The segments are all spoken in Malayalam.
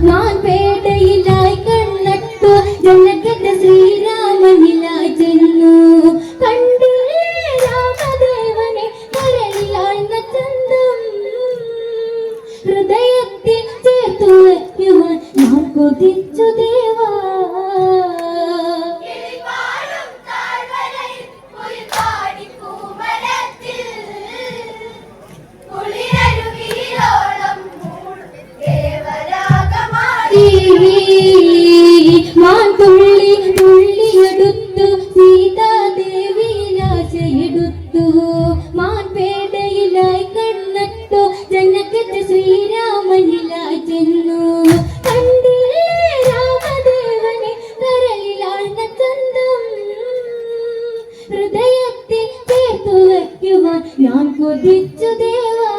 മാൻപേട്ടയിലായി കണ്ണട്ടു ജനകത ശ്രീരാമനിലായി ചെന്നു കണ്ടില്ലേ രാമദേവനെ കരളിലാഴ്ന്ന ചന്തം ഹൃദയത്തിൽ ചേർത്തു വയ്ക്കുവാൻ ഞാൻ കൊതിച്ചു ദേവാ മാൻ തുള്ളി തുള്ളിയെടുത്തു സീതാദേവിയിലാശയെടുത്തു മാൻപേടയിലായി കണ്ണട്ടു ജനകത്ത് ശ്രീരാമനിലായി ചെന്നു കണ്ടില്ലേ രാമദേവനെ കരളിലാഴ്ന്ന ചന്തം ഹൃദയത്തിൽ ചേർത്തു വയ്ക്കുവാൻ ഞാൻ കൊതിച്ചു ദേവാ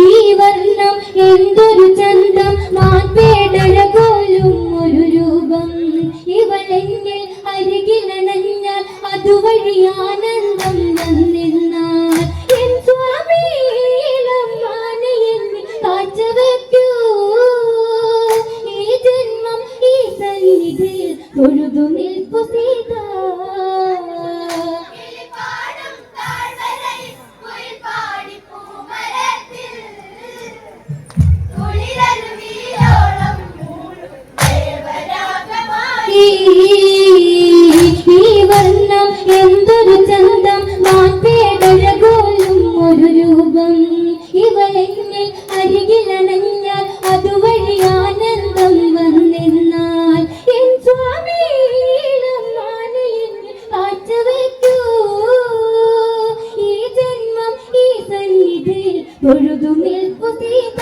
ഈ വർണ്ണം എന്തൊരു ചന്തം മാൻപേടര പോലും ഒരു രൂപം ഇവളെന്നിൽ അരികിലണഞ്ഞാൽ അതുവഴി ആനന്ദം വന്നിരുന്നാൽ എൻ സ്വാമിയിലും മാനയെന്നിൽ കാഴ്ചവെക്കൂ ഈ ജന്മം ഈ സന്നിധിയിൽ തൊഴുതു നിൽപ്പു സീത ഈ വർണ്ണം എന്തൊരു ചന്തം മാൻപേടഴകോലും ഒരു രൂപം ഇവളെന്നിൽ അരികിലണഞ്ഞാൽ അതുവഴി ആനന്ദം വന്നിരുന്നാൽ എൻ സ്വാമിയിലും മാനയെന്നിൽ കാഴ്ചവെക്കൂ ഈ ജന്മം ഈ സന്നിധിയിൽ തൊഴുതു നിൽപ്പു സീത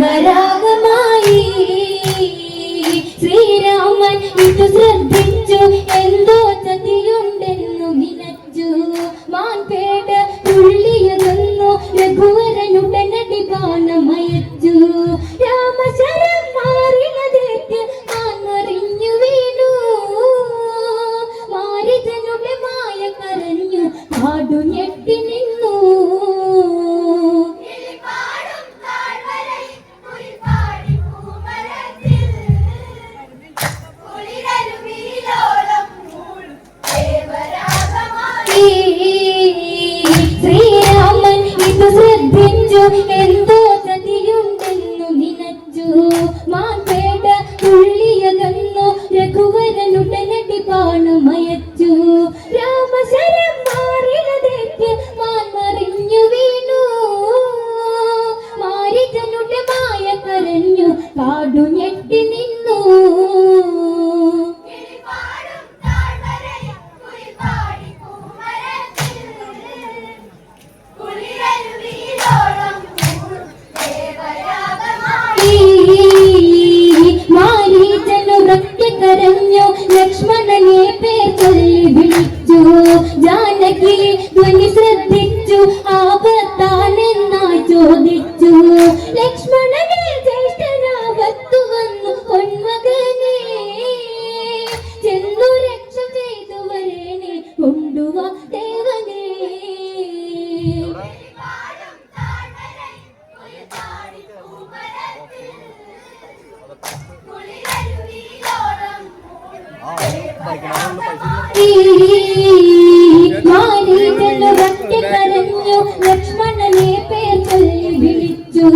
ദേവരാഗമായി ശ്രീരാമൻ ഇത് ശ്രദ്ധിച്ചു എന്തോ ചതിയുണ്ടെന്നു നിനച്ചു മാൻപേട തുള്ളിയതെന്നു രഘുവരനുടനടി ബാണമയച്ചു രാമശരം മാറിനതേറ്റ് മാറിഞ്ഞു വീണു മാരിജനുടെ മായ കരഞ്ഞു കാടു ഞെട്ടി നിന്നു ശ്രീരാമൻ ഇത് ശ്രദ്ധിച്ചു എന്തോ ചതിയുണ്ടെന്നു നിനച്ചു മാൻപേട തുള്ളിയകന്നു രഘുവരനുടനടി ബാണമയച്ചു രാമശരം മാറിനതേറ്റ് മറിഞ്ഞു വീണു മാരിജനുടെ മായ കരഞ്ഞു കാടു ഞെട്ടി നിന്നു കരഞ്ഞു ലക്ഷ്മണനെ പേർ ചൊല്ലി വിളിച്ചു ജാനകി ധ്വനി ശ്രദ്ധിച്ചു ആപത്താനെന്നായി ചോദിച്ചു ലക്ഷ്മണനെ ജ്യേഷ്ഠനാവത്തു വന്നു പൊന്മകനെ ചെന്നു രക്ഷ ചെയ്തു വരേനെ കൊണ്ടുവാ ദേവനെ മാരീചനു കരഞ്ഞു ലക്ഷ്മണനെ പേർ ചൊല്ലി വിളിച്ചു